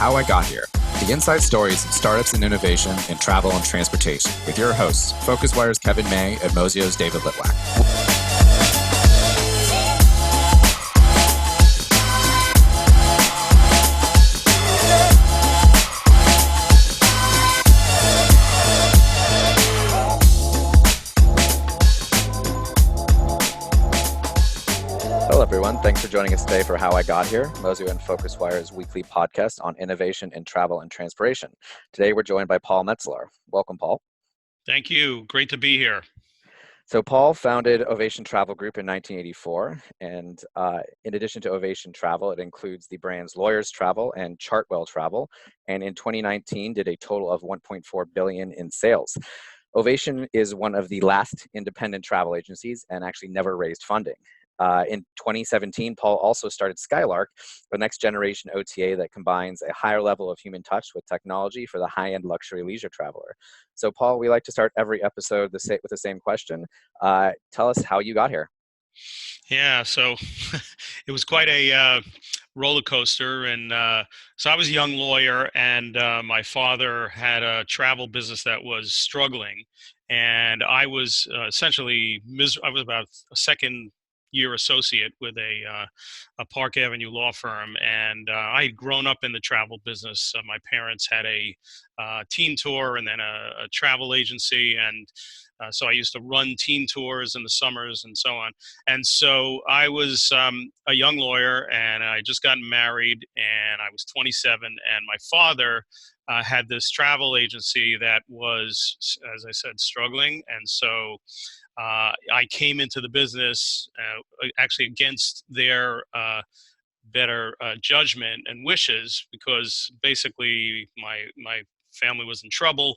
How I Got Here, the inside stories of startups and innovation in travel and transportation, with your hosts, PhocusWire's Kevin May and Mozio's David Litwak. Hello, everyone. Thanks for joining us today for How I Got Here, Mozio and PhocusWire's weekly podcast on innovation in travel and transportation. Today, we're joined by Paul Metselaar. Welcome, Paul. Thank you. Great to be here. So Paul founded Ovation Travel Group in 1984, and in addition to Ovation Travel, it includes the brands Lawyers Travel and Chartwell Travel, and in 2019 did a total of $1.4 billion in sales. Ovation is one of the last independent travel agencies and actually never raised funding. In 2017, Paul also started Skylark, the next generation OTA that combines a higher level of human touch with technology for the high-end luxury leisure traveler. So Paul, we like to start every episode with the same question. Tell us how you got here. Yeah, so it was quite a roller coaster. And so I was a young lawyer, and my father had a travel business that was struggling. And I was essentially, I was about a second year associate with a Park Avenue law firm. And I had grown up in the travel business. My parents had a teen tour and then a travel agency. And so I used to run teen tours in the summers and so on. And so I was a young lawyer, and I just got married, and I was 27. And my father had this travel agency that was, as I said, struggling. And so I came into the business actually against their better judgment and wishes, because basically my family was in trouble,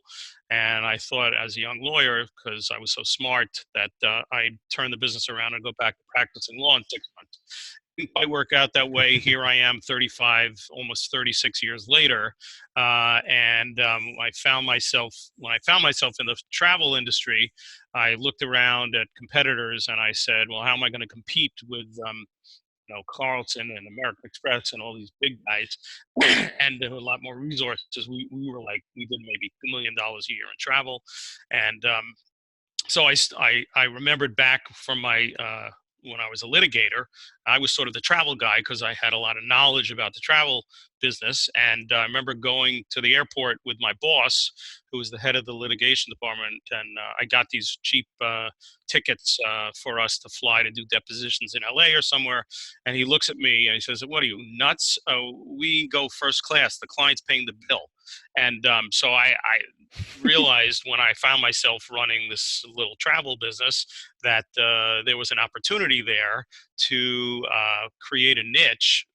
and I thought, as a young lawyer, because I was so smart, that I'd turn the business around and go back to practicing law in 6 months. Didn't quite work out that way. Here I am, 35, almost 36 years later, and I found myself when I found myself in the travel industry. I looked around at competitors and I said, "Well, how am I going to compete with Carlton and American Express and all these big guys?" And there were a lot more resources. We did maybe $2 million a year in travel, and so I remembered back from my when I was a litigator. I was sort of the travel guy because I had a lot of knowledge about the travel business. And I remember going to the airport with my boss, who was the head of the litigation department, and I got these cheap tickets for us to fly to do depositions in LA or somewhere. And he looks at me and he says, "What are you, nuts? We go first class. The client's paying the bill." And so I realized, when I found myself running this little travel business, that there was an opportunity there to create a niche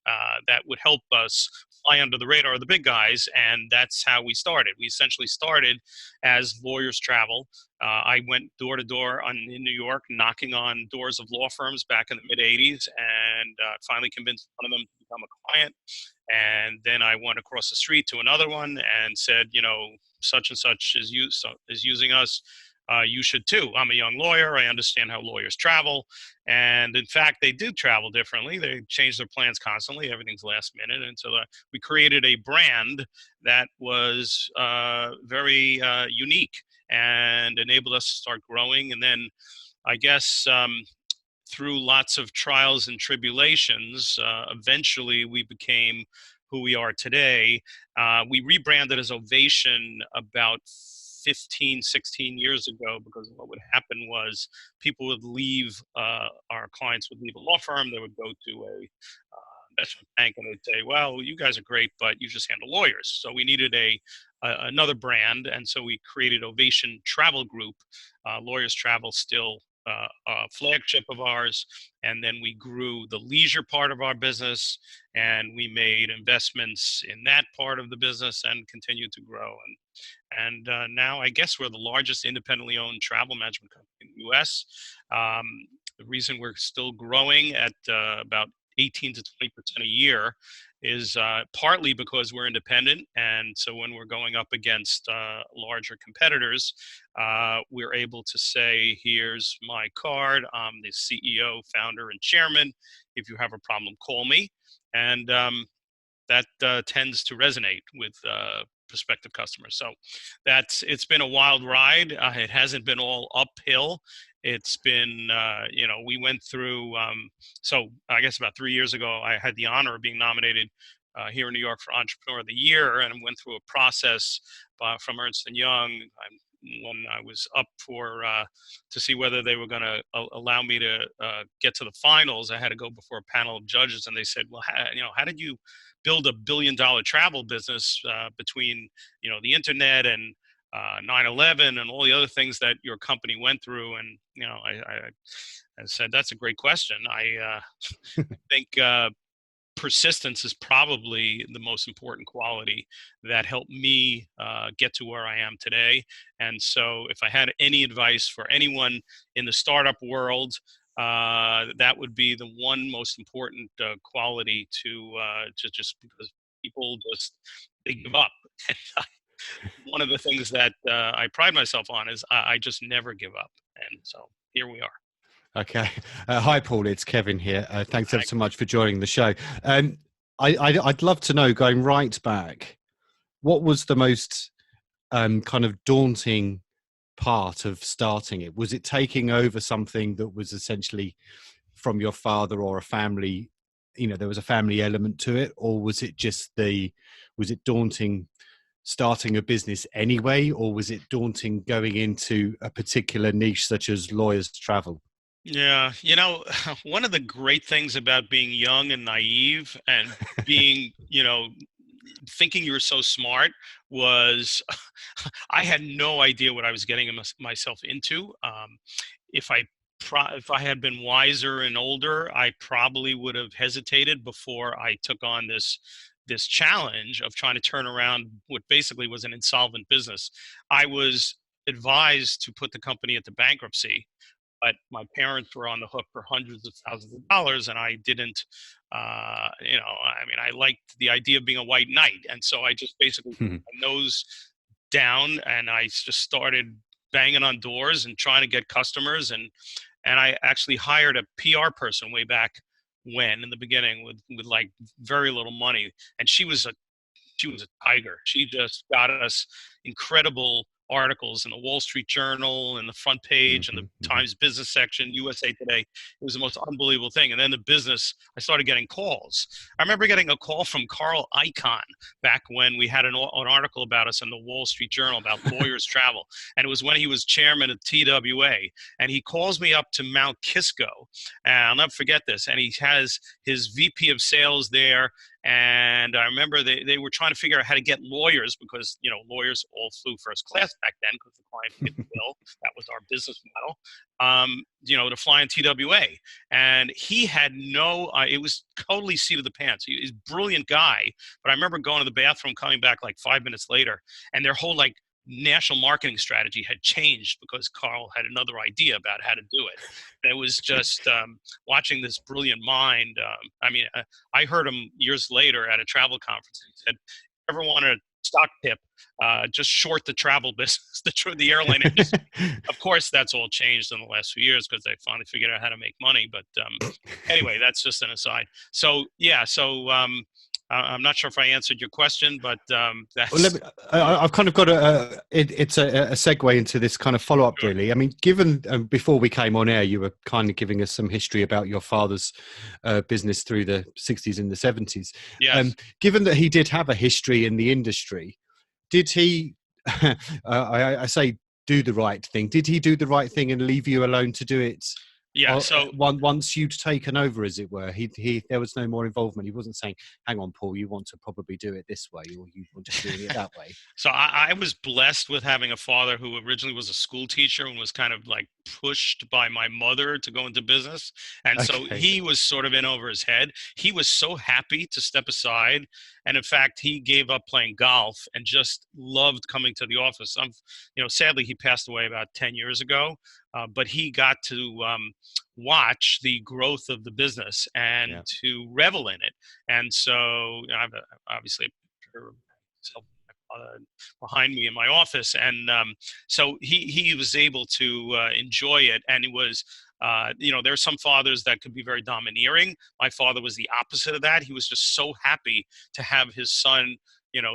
that would help us fly under the radar of the big guys. And that's how we started. We essentially started as Lawyers Travel. I went door to door in New York, knocking on doors of law firms back in the mid 80s, and finally convinced one of them to become a client. And then I went across the street to another one and said, such and such is using us. You should too. I'm a young lawyer. I understand how lawyers travel. And in fact, they do travel differently. They change their plans constantly. Everything's last minute. And so we created a brand that was very unique and enabled us to start growing. And then I guess through lots of trials and tribulations, eventually we became who we are today. We rebranded as Ovation about 15, 16 years ago, because what would happen was people would leave, our clients would leave a law firm, they would go to a investment bank, and they'd say, "Well, you guys are great, but you just handle lawyers." So we needed another brand, and so we created Ovation Travel Group. Lawyers Travel still a flagship of ours, and then we grew the leisure part of our business, and we made investments in that part of the business and continued to grow. And now I guess we're the largest independently owned travel management company in the U.S. The reason we're still growing at about 18 to 20% a year is partly because we're independent. And so when we're going up against larger competitors, we're able to say, "Here's my card. I'm the CEO, founder, and chairman. If you have a problem, call me." And that tends to resonate with prospective customers. So it's been a wild ride. It hasn't been all uphill. It's been, we went through, so I guess about 3 years ago, I had the honor of being nominated here in New York for Entrepreneur of the Year, and went through a process from Ernst & Young. When I was up for to see whether they were going to allow me to get to the finals, I had to go before a panel of judges, and they said, "Well, how did you build a $1 billion travel business between the internet and 9/11 and all the other things that your company went through?" And I said, "That's a great question. I think persistence is probably the most important quality that helped me get to where I am today." And so if I had any advice for anyone in the startup world, that would be the one most important quality to just because people they give up. And one of the things that I pride myself on is I just never give up. And so here we are. Okay. Hi, Paul. It's Kevin here. Thanks ever so much for joining the show. I'd love to know, going right back, what was the most kind of daunting part of starting it? Was it taking over something that was essentially from your father or a family? There was a family element to it, or was it daunting starting a business anyway, or was it daunting going into a particular niche such as lawyers travel? Yeah, one of the great things about being young and naive and being, thinking you were so smart was I had no idea what I was getting myself into. If I if I had been wiser and older, I probably would have hesitated before I took on this challenge of trying to turn around what basically was an insolvent business. I was advised to put the company into bankruptcy, but my parents were on the hook for hundreds of thousands of dollars, and I didn't. I liked the idea of being a white knight, and so I just basically put my nose down, and I just started banging on doors and trying to get customers, and I actually hired a PR person way back when in the beginning with like very little money, and she was a tiger. She just got us incredible articles in the Wall Street Journal and the front page and the Times Business section, USA Today. It was the most unbelievable thing. And then the business, I started getting calls. I remember getting a call from Carl Icahn back when we had an article about us in the Wall Street Journal about lawyers travel. And it was when he was chairman of TWA. And he calls me up to Mount Kisco. And I'll never forget this. And he has his VP of sales there. And I remember they were trying to figure out how to get lawyers because, lawyers all flew first class back then because the client paid the bill. That was our business model, to fly in TWA. And he had it was totally seat of the pants. He's a brilliant guy. But I remember going to the bathroom, coming back like 5 minutes later, and their whole national marketing strategy had changed because Carl had another idea about how to do it. And it was just watching this brilliant mind. I heard him years later at a travel conference. He said, "Ever want a stock tip? Just short the travel business, the airline industry." Of course, that's all changed in the last few years because they finally figured out how to make money. But anyway, that's just an aside. So yeah, I'm not sure if I answered your question, but that's. Well, I've kind of got it's a segue into this kind of follow-up, Sure. really. I mean, given before we came on air, you were kind of giving us some history about your father's business through the 60s and the 70s. Yes. Given that he did have a history in the industry, did he, I say do the right thing, did he do the right thing and leave you alone to do it? Yeah. So once you'd taken over, as it were, there was no more involvement. He wasn't saying, "Hang on, Paul, you want to probably do it this way, or you want to do it that way." So I was blessed with having a father who originally was a school teacher and was kind of like pushed by my mother to go into business. And so Okay. he was sort of in over his head. He was so happy to step aside. And in fact, he gave up playing golf and just loved coming to the office. Sadly, he passed away about 10 years ago. But he got to watch the growth of the business and to revel in it. And so I've obviously a picture of myself behind me in my office. And so he was able to enjoy it. And it was There are some fathers that could be very domineering. My father was the opposite of that. He was just so happy to have his son,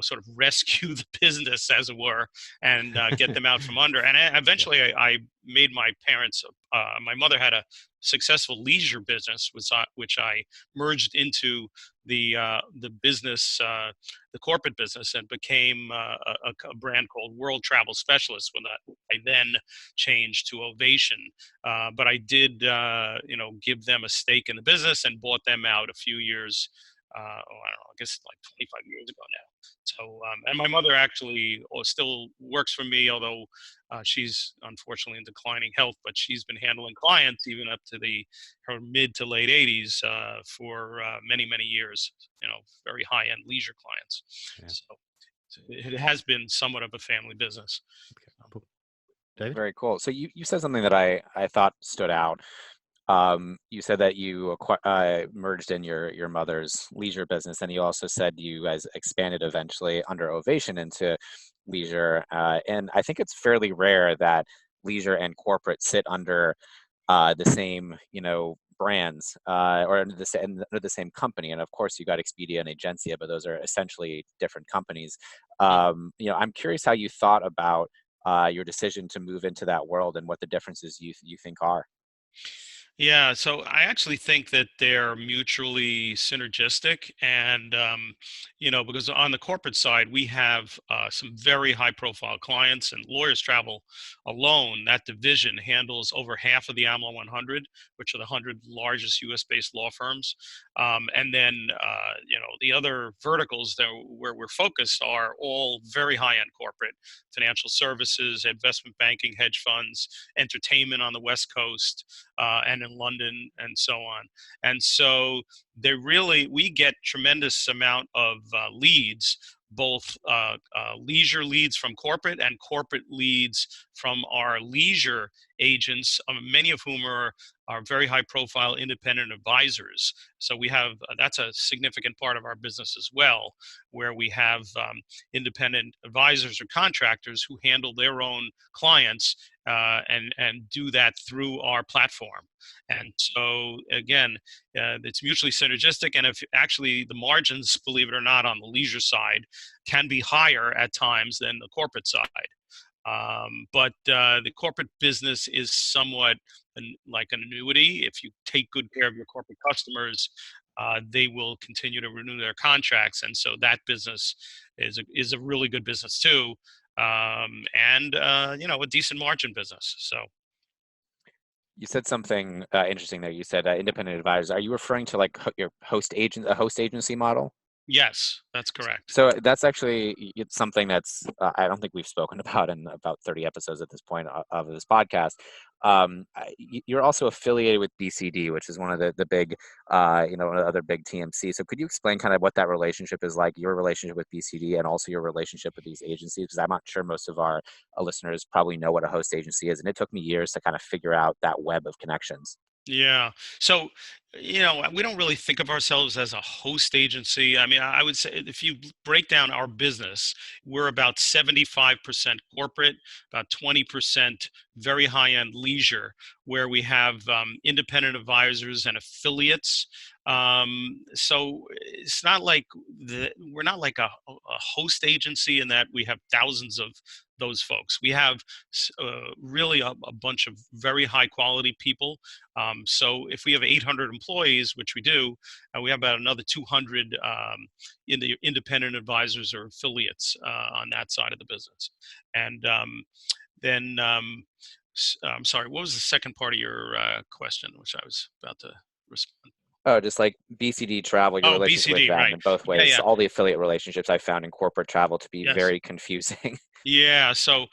sort of rescue the business, as it were, and get them out from under. And eventually, I made my parents. My mother had a successful leisure business, which I merged into the business, the corporate business, and became a brand called World Travel Specialist. When I then changed to Ovation, but I did, give them a stake in the business and bought them out a few years. I don't know, I guess like 25 years ago now. So, and my mother actually still works for me, although she's unfortunately in declining health, but she's been handling clients even up to her mid to late 80s for many, many years, very high end leisure clients. Yeah. So it has been somewhat of a family business. Okay, cool. David? Very cool. So you said something that I thought stood out. You said that you merged in your mother's leisure business, and you also said you guys expanded eventually under Ovation into leisure. And I think it's fairly rare that leisure and corporate sit under the same, brands or under the same company. And of course, you got Expedia and Agencia, but those are essentially different companies. I'm curious how you thought about your decision to move into that world and what the differences you think are. Yeah, so I actually think that they're mutually synergistic, and because on the corporate side we have some very high-profile clients, and Lawyers Travel alone, that division handles over half of the AmLaw 100, which are the 100 largest U.S.-based law firms, and then the other verticals where we're focused are all very high-end corporate, financial services, investment banking, hedge funds, entertainment on the West Coast, and in London, and so on. And so we get tremendous amount of leads, both leisure leads from corporate and corporate leads from our leisure agents, many of whom are very high profile independent advisors. So we have, that's a significant part of our business as well, where we have independent advisors or contractors who handle their own clients and do that through our platform. And so again, it's mutually synergistic. And if actually the margins, believe it or not, on the leisure side can be higher at times than the corporate side. But the corporate business is somewhat like an annuity. If you take good care of your corporate customers, they will continue to renew their contracts, and so that business is a really good business too, and a decent margin business. So. You said something interesting there. You said independent advisors. Are you referring to like your a host agency model? Yes, that's correct. So that's actually it's something that's I don't think we've spoken about in about 30 episodes at this point of this podcast. You're also affiliated with BCD, which is one of the big, one of the other big TMC. So could you explain kind of what that relationship is like, your relationship with BCD, and also your relationship with these agencies? Because I'm not sure most of our listeners probably know what a host agency is, and it took me years to kind of figure out that web of connections. Yeah. So, we don't really think of ourselves as a host agency. I mean, I would say if you break down our business, we're about 75% corporate, about 20% very high-end leisure, where we have independent advisors and affiliates. So it's not like we're not like a host agency in that we have thousands of those folks. We have really a bunch of very high quality people. So if we have 800 employees, which we do, we have about another 200 in the independent advisors or affiliates on that side of the business. And then, I'm sorry, what was the second part of your question, which I was about to respond? Oh, just like BCD Travel, your Oh, relationship with BCD, them right. in both Yeah, ways. yeah. All the affiliate relationships I found in corporate travel to be Yes. very confusing. Yeah. So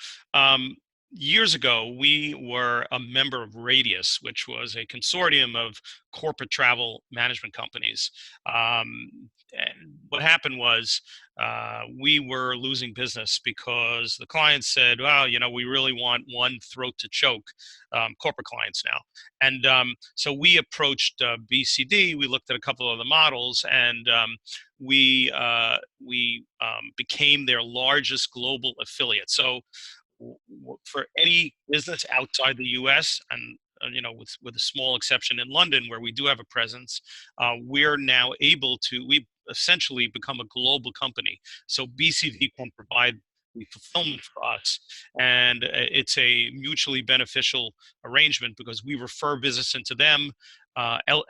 years ago, we were a member of Radius, which was a consortium of corporate travel management companies. And what happened was we were losing business because the clients said, well, we really want one throat to choke, corporate clients now. And so we approached BCD. We looked at a couple of the models, and we became their largest global affiliate. So for any business outside the U.S., and with a small exception in London where we do have a presence, we're now able to, we've essentially become a global company. So BCD can provide the fulfillment for us, and it's a mutually beneficial arrangement because we refer business into them.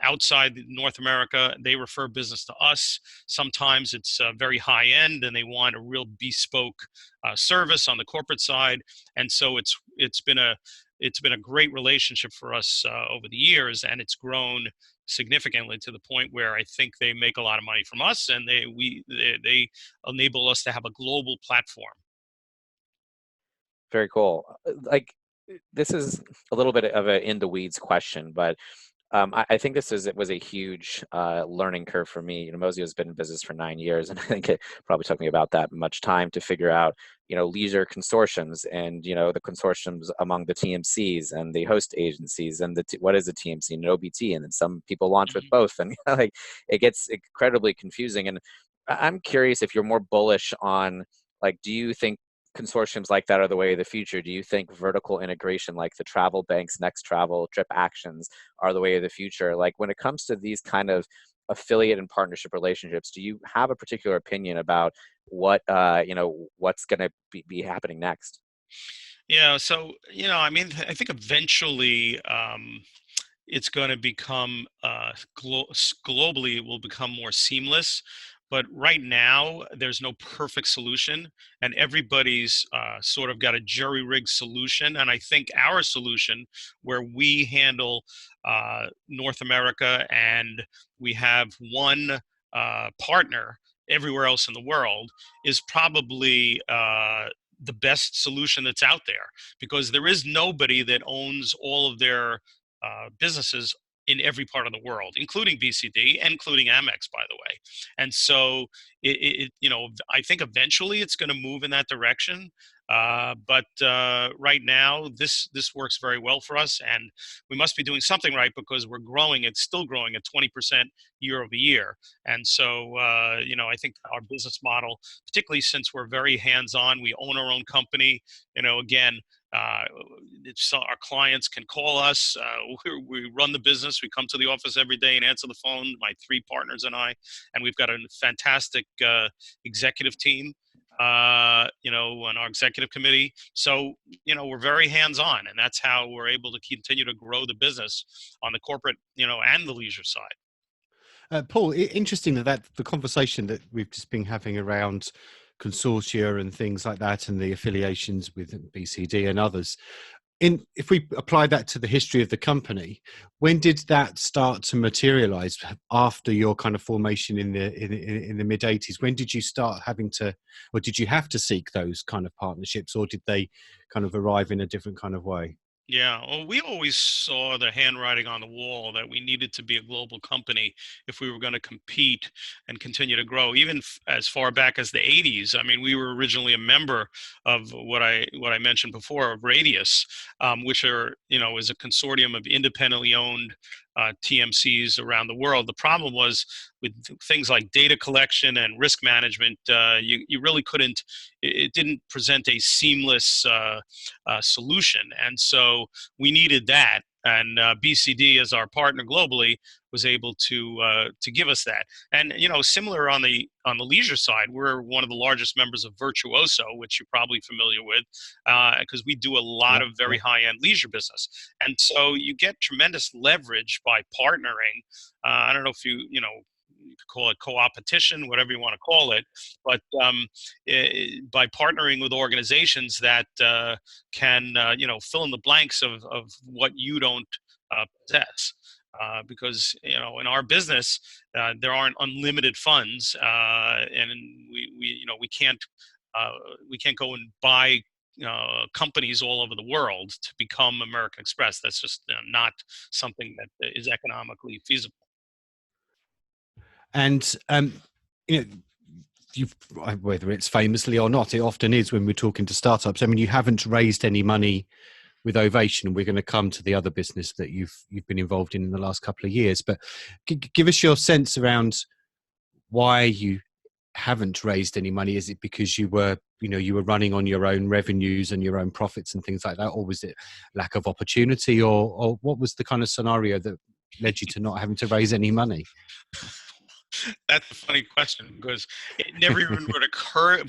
Outside North America, they refer business to us. Sometimes it's very high end, and they want a real bespoke service on the corporate side. And so it's been a great relationship for us over the years, and it's grown significantly to the point where I think they make a lot of money from us, and they enable us to have a global platform. Very cool. Like, this is a little bit of a in the weeds question, but I think it was a huge learning curve for me. Mozio has been in business for 9 years, and I think it probably took me about that much time to figure out, leisure consortiums and, the consortiums among the TMCs and the host agencies and what is a TMC and an OBT, and then some people launch with both, and like it gets incredibly confusing. And I'm curious if you're more bullish on, like, do you think consortiums like that are the way of the future? Do you think vertical integration like the travel banks, Next Travel, Trip Actions are the way of the future? Like, when it comes to these kind of affiliate and partnership relationships, do you have a particular opinion about what's going to be happening next? Yeah, so I mean, I think eventually it's going to become globally, it will become more seamless. But right now, there's no perfect solution, and everybody's sort of got a jury-rigged solution. And I think our solution, where we handle North America and we have one partner everywhere else in the world, is probably the best solution that's out there, because there is nobody that owns all of their businesses in every part of the world, including BCD and including Amex, by the way. And so I think eventually it's going to move in that direction. But right now, this works very well for us, and we must be doing something right because we're growing. It's still growing at 20% year over year. And so, I think our business model, particularly since we're very hands-on, we own our own company. Again, so our clients can call us. We run the business. We come to the office every day and answer the phone, my three partners and I, and we've got a fantastic executive team, on our executive committee. So, we're very hands-on, and that's how we're able to continue to grow the business on the corporate, and the leisure side. Paul, interesting that the conversation that we've just been having around consortia and things like that, and the affiliations with BCD and others. If we apply that to the history of the company, when did that start to materialize after your kind of formation in the mid 80s? When did you start having to, or did you have to seek those kind of partnerships, or did they kind of arrive in a different kind of way? Yeah, well, we always saw the handwriting on the wall that we needed to be a global company if we were going to compete and continue to grow, even as far back as the 80s. I mean, we were originally a member of what I mentioned before, of Radius, which is a consortium of independently owned TMCs around the world. The problem was with things like data collection and risk management, you really couldn't. It didn't present a seamless solution, and so we needed that. And BCD, as our partner globally, was able to give us that. And similar on the leisure side, we're one of the largest members of Virtuoso, which you're probably familiar with, because we do a lot of very high-end leisure business. And so you get tremendous leverage by partnering. I don't know if you could call it co-opetition, whatever you want to call it, but by partnering with organizations that can fill in the blanks of what you don't possess. Because in our business there aren't unlimited funds, and we can't go and buy companies all over the world to become American Express. That's just not something that is economically feasible. And whether it's famously or not, it often is when we're talking to startups. I mean, you haven't raised any money with Ovation, and we're going to come to the other business that you've been involved in the last couple of years. But give us your sense around why you haven't raised any money? Is it because you were running on your own revenues and your own profits and things like that, or was it lack of opportunity, or what was the kind of scenario that led you to not having to raise any money? That's a funny question because it never even would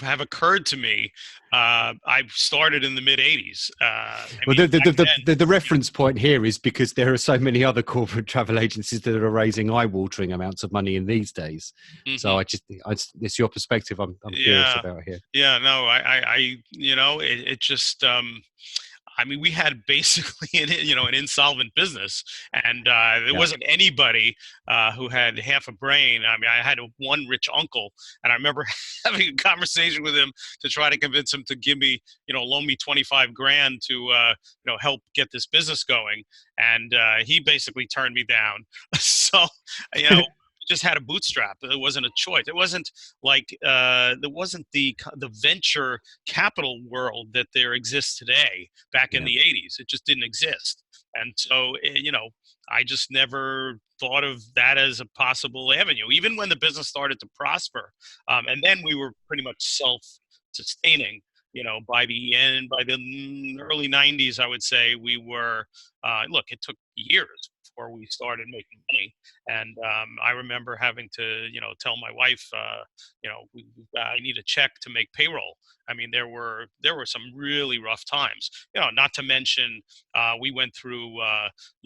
have occurred to me. I started in the mid '80s. Well, the reference point here is because there are so many other corporate travel agencies that are raising eye-watering amounts of money in these days. Mm-hmm. So it's your perspective I'm curious about here. Yeah, no, it just. I mean, we had basically an insolvent business, and there wasn't anybody who had half a brain. I mean, I had one rich uncle, and I remember having a conversation with him to try to convince him to give me, loan me 25 grand to, help get this business going, and he basically turned me down. So, just had a bootstrap. It wasn't a choice. It wasn't like there wasn't the venture capital world that there exists today back in the 80s. It just didn't exist. And so, I just never thought of that as a possible avenue, even when the business started to prosper. And then we were pretty much self-sustaining. By the early 90s, I would say we were, look, it took years before we started making money. And I remember having to, tell my wife, I need a check to make payroll. I mean, there were some really rough times, not to mention we went through,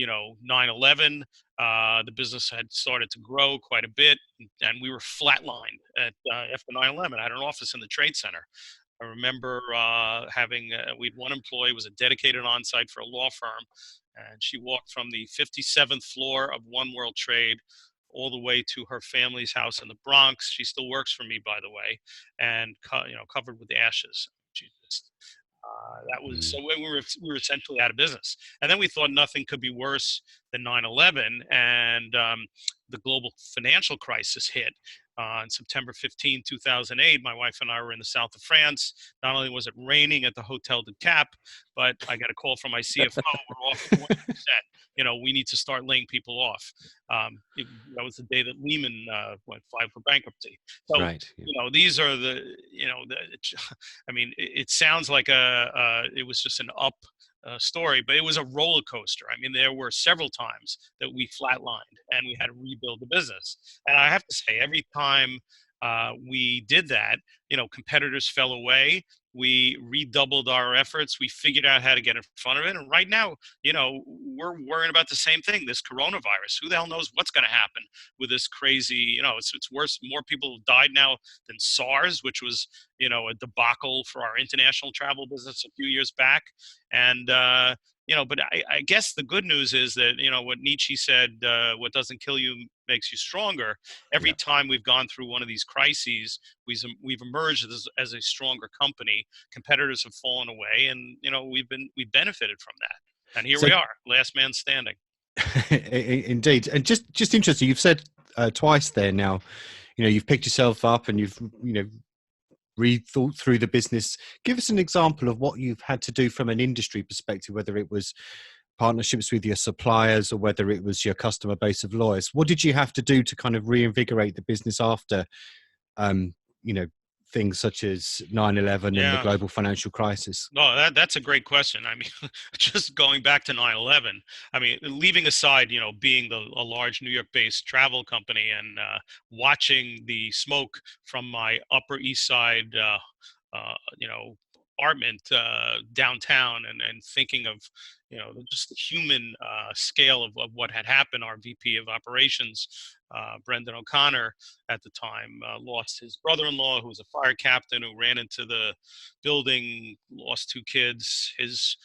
9/11. The business had started to grow quite a bit, and we were flatlined after 9/11. I had an office in the Trade Center. I remember we had one employee was a dedicated on-site for a law firm, and she walked from the 57th floor of One World Trade all the way to her family's house in the Bronx. She still works for me, by the way, and covered with ashes. She just that was so we were essentially out of business. And then we thought nothing could be worse than 9/11, and the global financial crisis hit. On September 15, 2008, my wife and I were in the south of France. Not only was it raining at the Hotel de Cap, but I got a call from my CFO. We're off 20%. We need to start laying people off. That was the day that Lehman filed for bankruptcy. So, right. these are I mean, it sounds like it was just an up story, but it was a roller coaster. I mean, there were several times that we flatlined and we had to rebuild the business. And I have to say, every time we did that, competitors fell away. We redoubled our efforts. We figured out how to get in front of it. And right now, we're worrying about the same thing, this coronavirus. Who the hell knows what's going to happen with this crazy, it's worse. More people have died now than SARS, which was, a debacle for our international travel business a few years back. And, but I guess the good news is that, what Nietzsche said, what doesn't kill you makes you stronger. Every time we've gone through one of these crises, we've emerged as a stronger company. Competitors have fallen away, and, we've benefited from that. And here we are, last man standing. Indeed. And just interesting, you've said twice there now, you've picked yourself up and you've, rethought through the business. Give us an example of what you've had to do from an industry perspective, whether it was partnerships with your suppliers or whether it was your customer base of lawyers. What did you have to do to kind of reinvigorate the business after, things such as 9/11 and the global financial crisis? No, that's a great question. I mean, just going back to 9/11, I mean, leaving aside, being a large New York-based travel company and watching the smoke from my Upper East Side, apartment downtown, and thinking of, just the human scale of what had happened. Our VP of operations, Brendan O'Connor, at the time, lost his brother-in-law, who was a fire captain, who ran into the building, lost two kids. His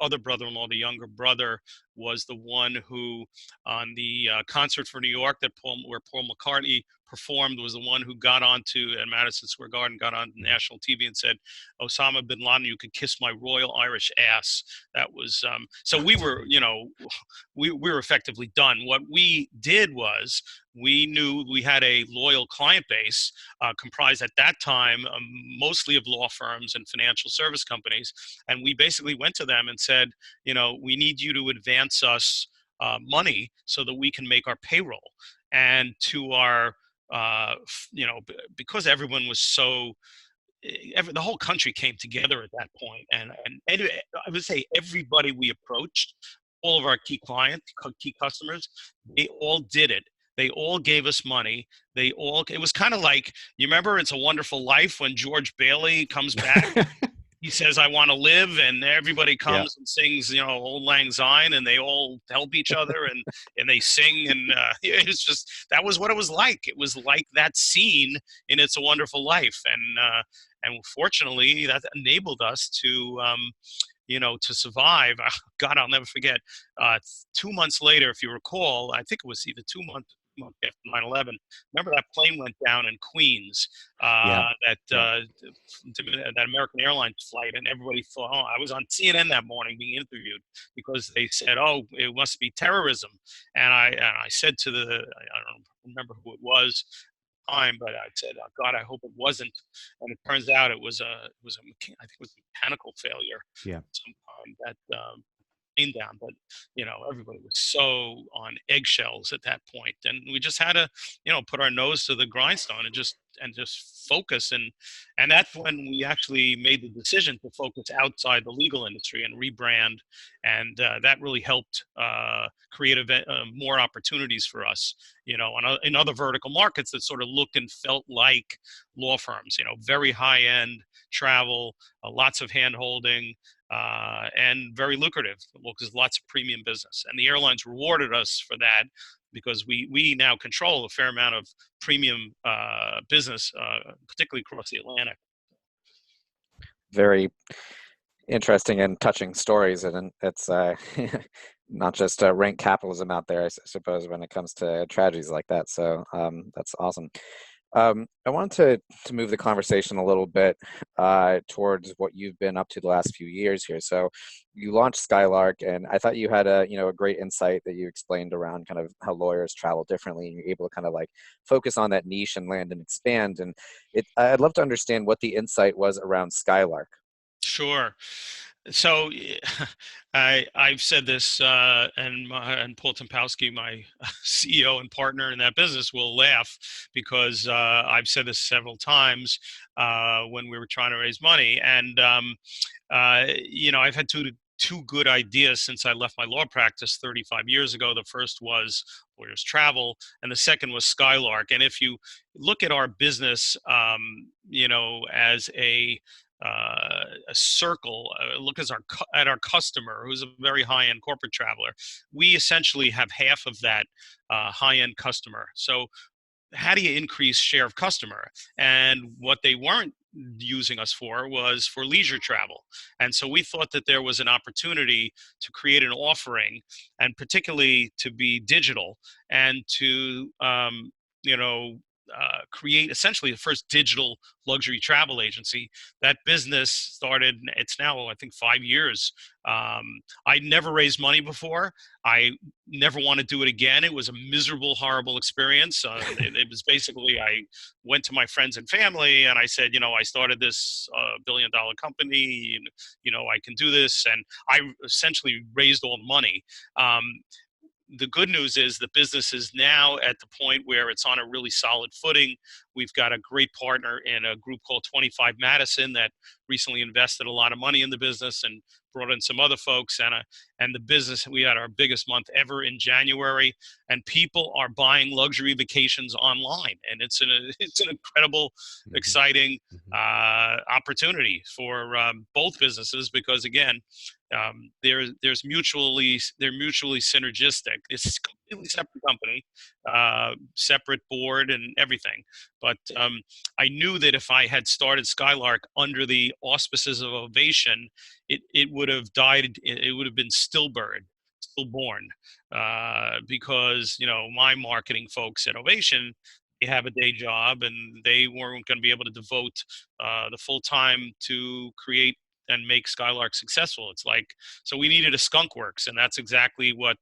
other brother-in-law, the younger brother, was the one who, on the concert for New York where Paul McCartney performed, was the one who got onto at Madison Square Garden, got on national TV and said, "Osama bin Laden, you could kiss my royal Irish ass." That was so we were, we were effectively done. What we did was we knew we had a loyal client base comprised at that time mostly of law firms and financial service companies, and we basically went to them and said, we need you to advance us money so that we can make our payroll. And to our because everyone was so, the whole country came together at that point, and I would say everybody we approached, all of our key clients, key customers, they all did it. They all gave us money. It was kind of like, you remember It's a Wonderful Life when George Bailey comes back. He says, "I want to live," and everybody Yeah. comes and sings, Old Lang Syne, and they all help each other, and they sing, and it's just, that was what it was like. It was like that scene in It's a Wonderful Life, and fortunately, that enabled us to survive. God, I'll never forget. 2 months later, if you recall, I think it was either 2 months after 9/11. Remember that plane went down in Queens, Yeah. that Yeah. that American Airlines flight, and everybody thought, oh, I was on CNN that morning being interviewed because they said, oh, it must be terrorism. And I said to I don't remember who it was time, but I said, oh, God, I hope it wasn't. And it turns out it was I think it was a mechanical failure Yeah. some kind that plane down. But everybody was so on eggshells at that point, and we just had to put our nose to the grindstone and just focus. And that's when we actually made the decision to focus outside the legal industry and rebrand, and that really helped create more opportunities for us, in other vertical markets that sort of looked and felt like law firms, very high end travel, lots of hand holding, and very lucrative because lots of premium business. And the airlines rewarded us for that because we now control a fair amount of premium business, particularly across the Atlantic. Very interesting and touching stories, and it's not just rank capitalism out there, I suppose, when it comes to tragedies like that. So that's awesome. I wanted to move the conversation a little bit towards what you've been up to the last few years here. So you launched Skylark, and I thought you had a great insight that you explained around kind of how lawyers travel differently, and you're able to kind of like focus on that niche and land and expand. And I'd love to understand what the insight was around Skylark. Sure. So I've said this, and Paul Tempowski, my CEO and partner in that business, will laugh because I've said this several times when we were trying to raise money, and I've had two good ideas since I left my law practice 35 years ago. The first was Lawyers Travel, and the second was Skylark. And if you look at our business, as a circle, look at our customer, who's a very high-end corporate traveler. We essentially have half of that high-end customer. So how do you increase share of customer? And what they weren't using us for was for leisure travel. And so we thought that there was an opportunity to create an offering, and particularly to be digital, and to create essentially the first digital luxury travel agency. That business started, it's now, I think, 5 years. I never raised money before. I never want to do it again. It was a miserable, horrible experience. It was basically, I went to my friends and family and I said, I started this billion-dollar company, I can do this. And I essentially raised all the money. The good news is the business is now at the point where it's on a really solid footing. We've got a great partner in a group called 25 Madison that recently invested a lot of money in the business and brought in some other folks. And the business, we had our biggest month ever in January, and people are buying luxury vacations online. And it's an incredible, exciting opportunity for both businesses because, again, they're mutually synergistic. It's a completely separate company, separate board and everything. But I knew that if I had started Skylark under the auspices of Ovation, it would have died. It would have been stillborn, because my marketing folks at Ovation, they have a day job and they weren't going to be able to devote the full time to create and make Skylark successful. It's like, so we needed a skunk works, and that's exactly what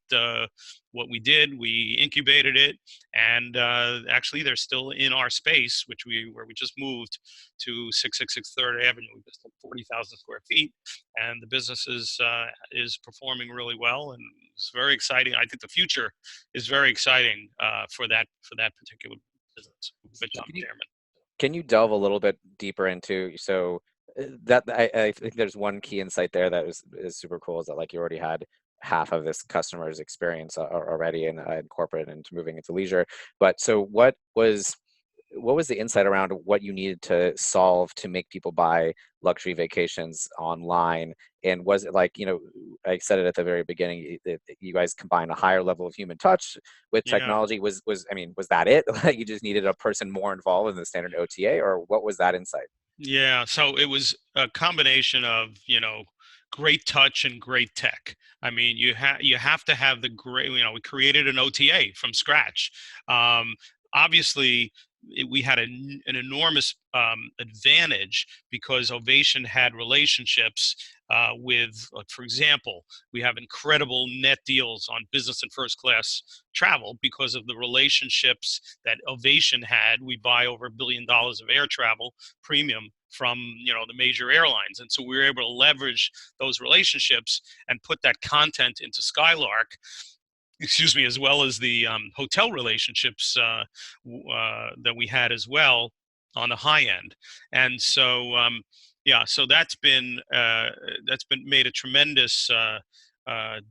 we did. We incubated it, and actually they're still in our space, where we just moved to 666 Third Avenue. We just took 40,000 square feet, and the business is performing really well, and it's very exciting. I think the future is very exciting for that particular business. which So I'm chairman. can you delve a little bit deeper into, so that I think there's one key insight there that is super cool, is that like you already had half of this customer's experience already in corporate and moving into leisure. But so what was the insight around what you needed to solve to make people buy luxury vacations online? And was it like, I said it at the very beginning, that you guys combine a higher level of human touch with Yeah. technology? Was that it? Like you just needed a person more involved in the standard OTA, or what was that insight? Yeah, so it was a combination of, great touch and great tech. I mean, you have to have the great, we created an OTA from scratch. Obviously, we had an enormous advantage because Ovation had relationships with, like, for example, we have incredible net deals on business and first class travel because of the relationships that Ovation had. We buy over $1 billion of air travel premium from the major airlines, and so we were able to leverage those relationships and put that content into Skylark, excuse me, as well as the hotel relationships that we had as well on the high end. And so yeah, so that's been made a tremendous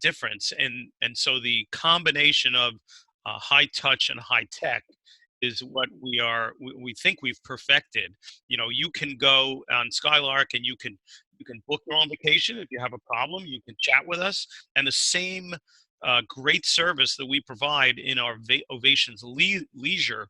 difference. And so the combination of high touch and high tech is what we think we've perfected. You can go on Skylark and you can book your own vacation. If you have a problem, you can chat with us, and the same great service that we provide in our Ovation's leisure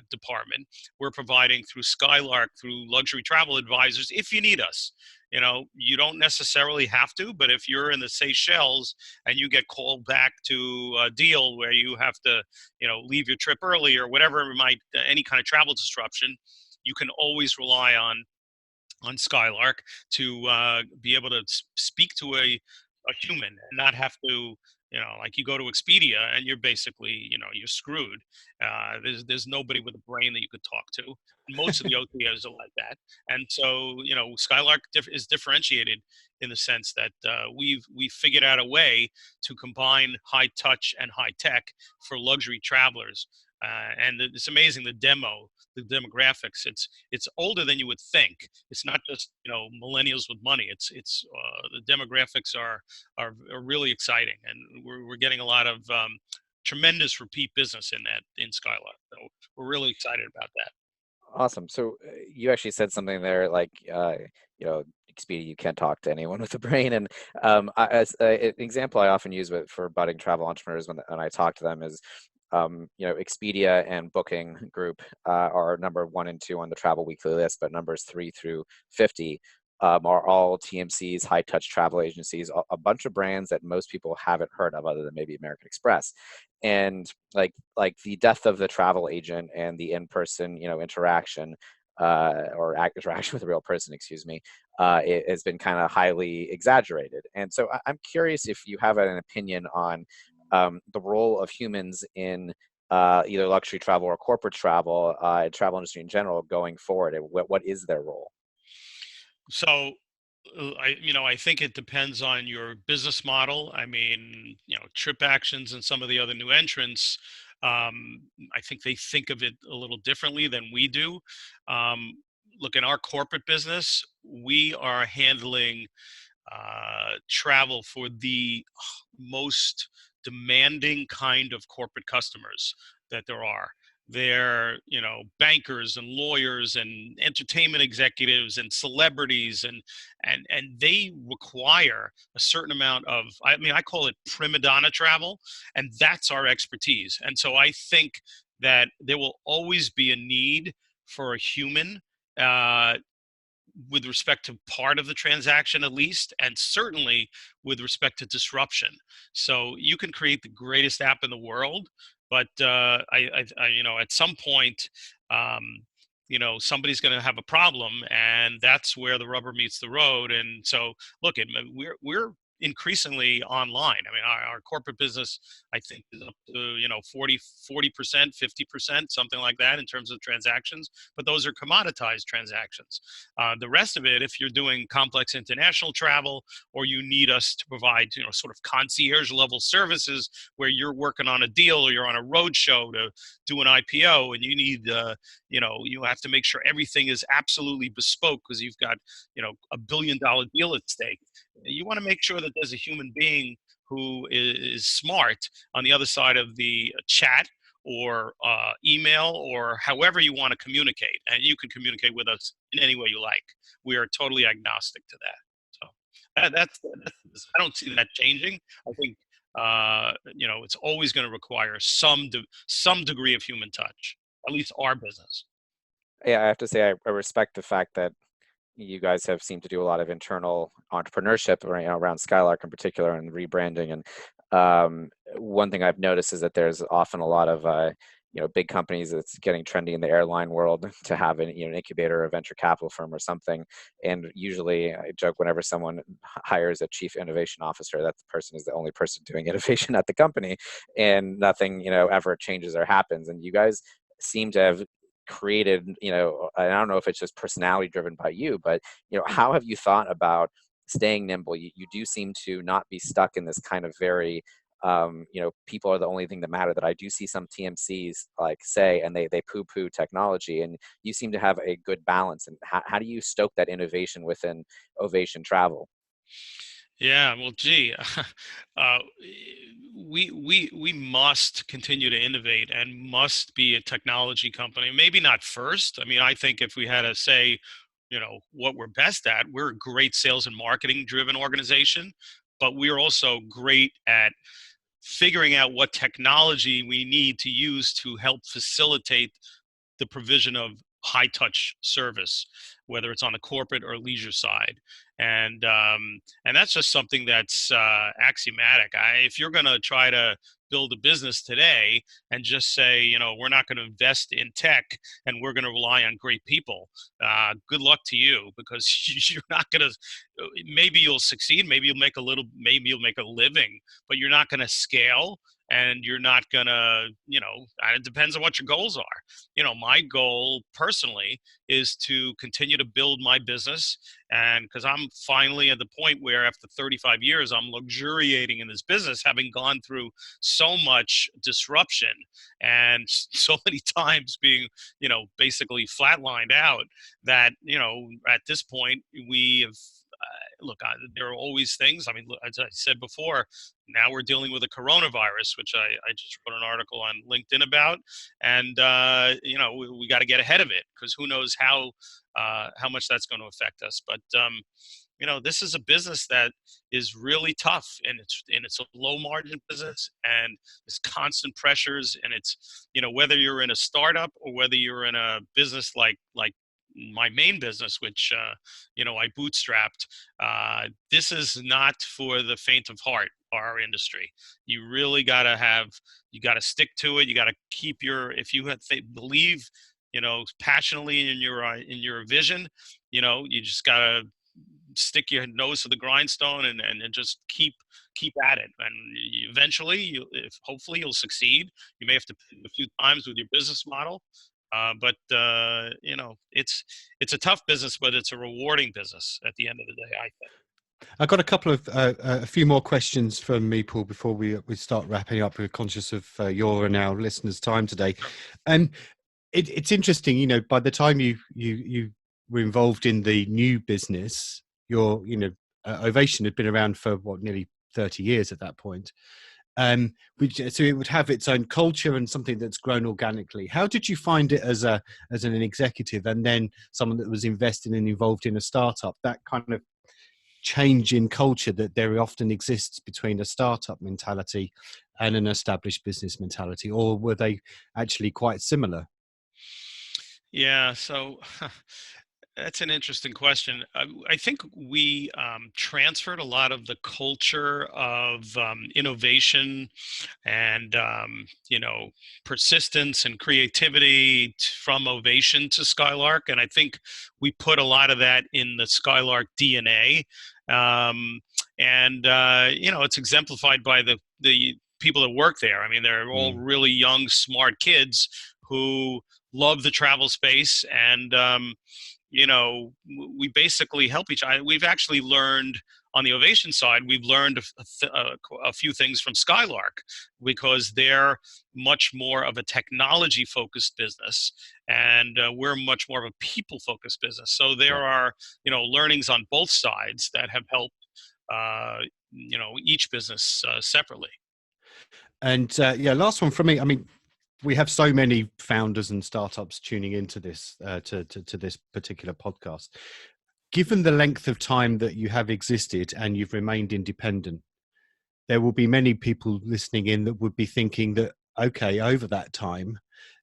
department, we're providing through Skylark, through Luxury Travel Advisors. If you need us, you don't necessarily have to, but if you're in the Seychelles and you get called back to a deal where you have to, leave your trip early or whatever it might, any kind of travel disruption, you can always rely on Skylark to be able to speak to a human and not have to, like you go to Expedia and you're basically, you're screwed. There's nobody with a brain that you could talk to. Most of the OTAs are like that. And so, Skylark is differentiated in the sense that we've figured out a way to combine high touch and high tech for luxury travelers. And it's amazing, the demographics. It's older than you would think. It's not just millennials with money. It's the demographics are really exciting, and we're getting a lot of tremendous repeat business in Skylark. So we're really excited about that. Awesome. So you actually said something there, like Expedia, you can't talk to anyone with a brain. And as an example I often use for budding travel entrepreneurs when I talk to them is, Expedia and Booking Group are number 1 and 2 on the Travel Weekly list, but numbers 3 through 50 are all TMCs, high touch travel agencies, a bunch of brands that most people haven't heard of other than maybe American Express. And like the death of the travel agent and the in-person, interaction or interaction with a real person, excuse me, it has been kind of highly exaggerated. And so I'm curious if you have an opinion on the role of humans in either luxury travel or corporate travel, travel industry in general going forward. What is their role? So I think it depends on your business model. I mean, Trip Actions and some of the other new entrants, I think they think of it a little differently than we do. Look, in our corporate business, we are handling travel for the most demanding kind of corporate customers that there are. They're, bankers and lawyers and entertainment executives and celebrities, and they require a certain amount of, I mean, I call it prima donna travel, and that's our expertise. And so I think that there will always be a need for a human uh, with respect to part of the transaction, at least, and certainly with respect to disruption. So you can create the greatest app in the world, but at some point, somebody's going to have a problem, and that's where the rubber meets the road. And so, look, we're increasingly online. I mean, our corporate business, I think, is up to 40%, 50%, something like that in terms of transactions. But those are commoditized transactions. The rest of it, if you're doing complex international travel, or you need us to provide sort of concierge level services where you're working on a deal or you're on a road show to do an IPO, and you need you have to make sure everything is absolutely bespoke because you've got $1 billion deal at stake. You want to make sure that there's a human being who is smart on the other side of the chat or email or however you want to communicate, and you can communicate with us in any way you like. We are totally agnostic to that. So that's I don't see that changing. I think it's always going to require some degree of human touch, at least our business. Yeah, I have to say I respect the fact that you guys have seemed to do a lot of internal entrepreneurship around Skylark in particular and rebranding. And one thing I've noticed is that there's often a lot of big companies that's getting trendy in the airline world to have an incubator or a venture capital firm or something. And usually I joke whenever someone hires a chief innovation officer, that the person is the only person doing innovation at the company, and nothing ever changes or happens. And you guys seem to have created, I don't know if it's just personality driven by you, but how have you thought about staying nimble? You do seem to not be stuck in this kind of very people are the only thing that matter, that I do see some TMCs like say, and they poo-poo technology, and you seem to have a good balance. And how do you stoke that innovation within Ovation Travel? Yeah, well, gee, uh, we must continue to innovate and must be a technology company. Maybe not first. I mean, I think if we had to say, what we're best at, we're a great sales and marketing driven organization, but we're also great at figuring out what technology we need to use to help facilitate the provision of high touch service, whether it's on the corporate or leisure side. And that's just something that's axiomatic. If you're going to try to build a business today and just say, we're not going to invest in tech and we're going to rely on great people, good luck to you, because you're not going to. Maybe you'll succeed, maybe you'll make a living, but you're not going to scale. And you're not gonna, it depends on what your goals are. My goal personally is to continue to build my business. And because I'm finally at the point where after 35 years, I'm luxuriating in this business, having gone through so much disruption and so many times being, basically flatlined out, that, at this point we have, look, there are always things. I mean, as I said before, now we're dealing with a coronavirus, which I just wrote an article on LinkedIn about, and we got to get ahead of it, because who knows how much that's going to affect us. But this is a business that is really tough, and it's a low margin business, and there's constant pressures, and it's whether you're in a startup or whether you're in a business like my main business, which I bootstrapped. This is not for the faint of heart. Our industry, you really got to stick to it. You got to keep if you believe, passionately in your vision, you just got to stick your nose to the grindstone and just keep at it. And eventually, hopefully you'll succeed. You may have to pivot a few times with your business model. But it's a tough business, but it's a rewarding business at the end of the day, I think. I've got a few more questions from me, Paul, before we start wrapping up. We're conscious of your and our listeners' time today. And it's interesting, by the time you were involved in the new business, your Ovation had been around for nearly 30 years at that point. So it would have its own culture and something that's grown organically. How did you find it as an executive, and then someone that was invested and involved in a startup, that kind of change in culture that there often exists between a startup mentality and an established business mentality, or were they actually quite similar? Yeah, so that's an interesting question. I think we transferred a lot of the culture of innovation and persistence and creativity from Ovation to Skylark, and I think we put a lot of that in the Skylark DNA. It's exemplified by the people that work there. I mean, they're all really young, smart kids who love the travel space, and we basically help each other. We've actually learned on the Ovation side, we've learned a few things from Skylark, because they're much more of a technology focused business, and we're much more of a people focused business. So there are, learnings on both sides that have helped, each business separately. And last one from me. I mean, we have so many founders and startups tuning into this to this particular podcast. Given the length of time that you have existed and you've remained independent, there will be many people listening in that would be thinking that, okay, over that time,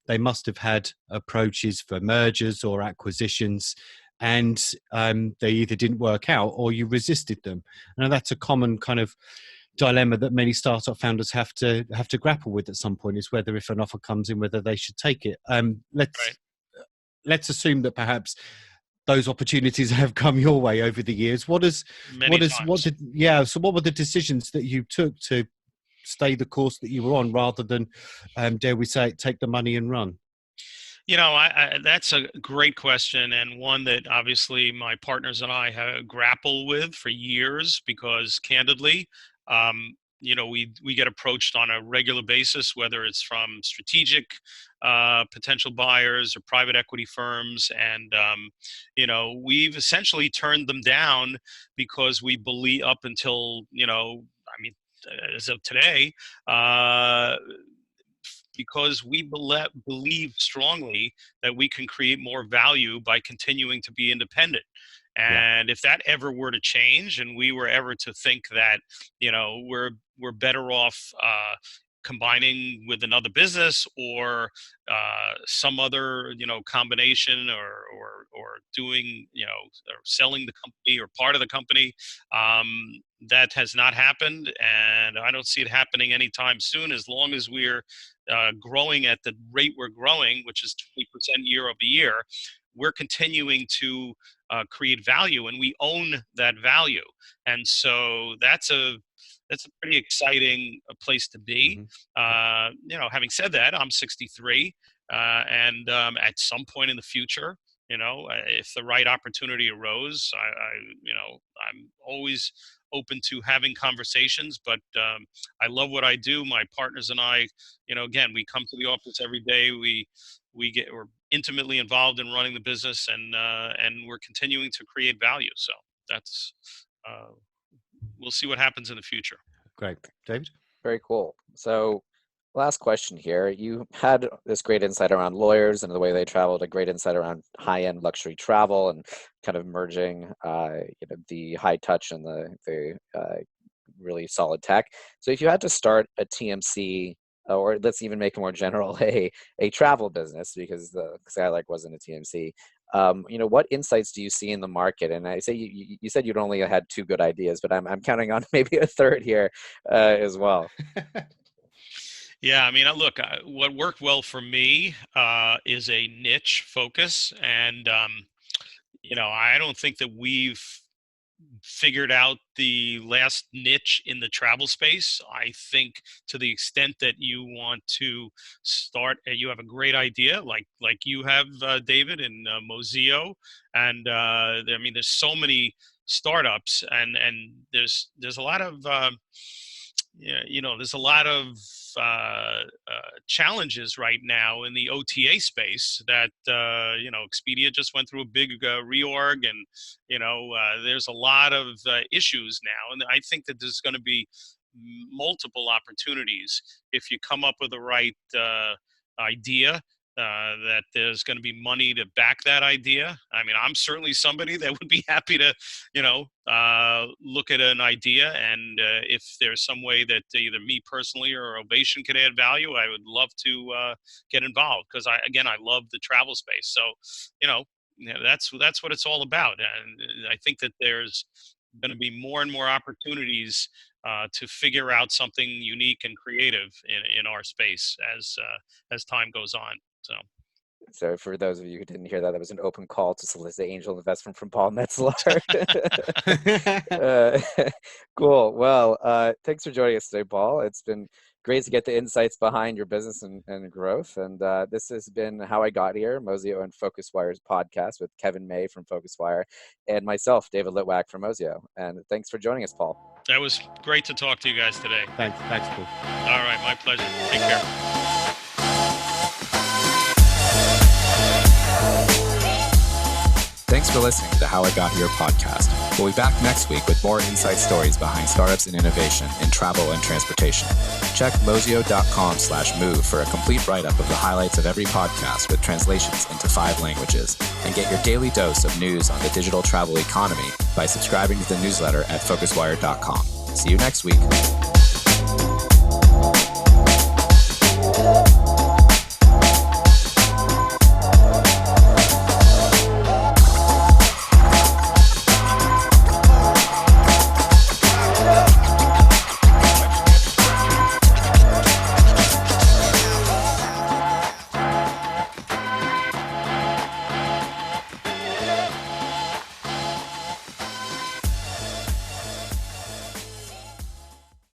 they must have had approaches for mergers or acquisitions, and they either didn't work out or you resisted them. And that's a common kind of dilemma that many startup founders have to grapple with at some point, is whether, if an offer comes in, whether they should take it. Let's assume that perhaps those opportunities have come your way over the years. So what were the decisions that you took to stay the course that you were on, rather than, dare we say, take the money and run? That's a great question, and one that obviously my partners and I have grappled with for years, because candidly, we get approached on a regular basis, whether it's from strategic potential buyers or private equity firms, and we've essentially turned them down because we believe, up until as of today, because we believe strongly that we can create more value by continuing to be independent. And if that ever were to change, and we were ever to think that, we're better off combining with another business, or some other, combination, or doing, or selling the company or part of the company, that has not happened, and I don't see it happening anytime soon, as long as we're growing at the rate we're growing, which is 20% year over year. We're continuing to create value, and we own that value. And so that's a pretty exciting place to be. Having said that, I'm 63, and at some point in the future, if the right opportunity arose, I'm always open to having conversations. But I love what I do. My partners and I, again, we come to the office every day. We're intimately involved in running the business, and we're continuing to create value. So that's we'll see what happens in the future. Great. David? Very cool. So last question here. You had this great insight around lawyers and the way they traveled, a great insight around high-end luxury travel, and kind of merging the high touch and the really solid tech. So if you had to start a TMC, or let's even make it more general, a travel business, because the Skylark wasn't a TMC, what insights do you see in the market? And I say you said you'd only had 2 good ideas, but I'm counting on maybe a third here as well. Yeah, I mean, look, what worked well for me is a niche focus, and I don't think that we've figured out the last niche in the travel space. I think, to the extent that you want to start, you have a great idea, like you have, David, and Mozio, and there's so many startups, and there's a lot of there's a lot of challenges right now in the OTA space, that Expedia just went through a big reorg, and there's a lot of issues now, and I think that there's going to be multiple opportunities if you come up with the right idea. That there's going to be money to back that idea. I mean, I'm certainly somebody that would be happy to, look at an idea, and if there's some way that either me personally or Ovation could add value, I would love to get involved, because I love the travel space. So, that's what it's all about, and I think that there's going to be more and more opportunities to figure out something unique and creative in our space as time goes on. So So for those of you who didn't hear that, that was an open call to solicit angel investment from Paul Metselaar. Cool. Well, thanks for joining us today, Paul. It's been great to get the insights behind your business and growth. And this has been How I Got Here, Mozio and PhocusWire's podcast with Kevin May from PhocusWire and myself, David Litwak from Mozio. And thanks for joining us, Paul. That was great to talk to you guys today. Thanks, Paul. All right, my pleasure. Take care. Thanks for listening to the How I Got Here podcast. We'll be back next week with more insight stories behind startups and innovation in travel and transportation. Check mozio.com/move for a complete write-up of the highlights of every podcast with translations into 5 languages. And get your daily dose of news on the digital travel economy by subscribing to the newsletter at PhocusWire.com. See you next week.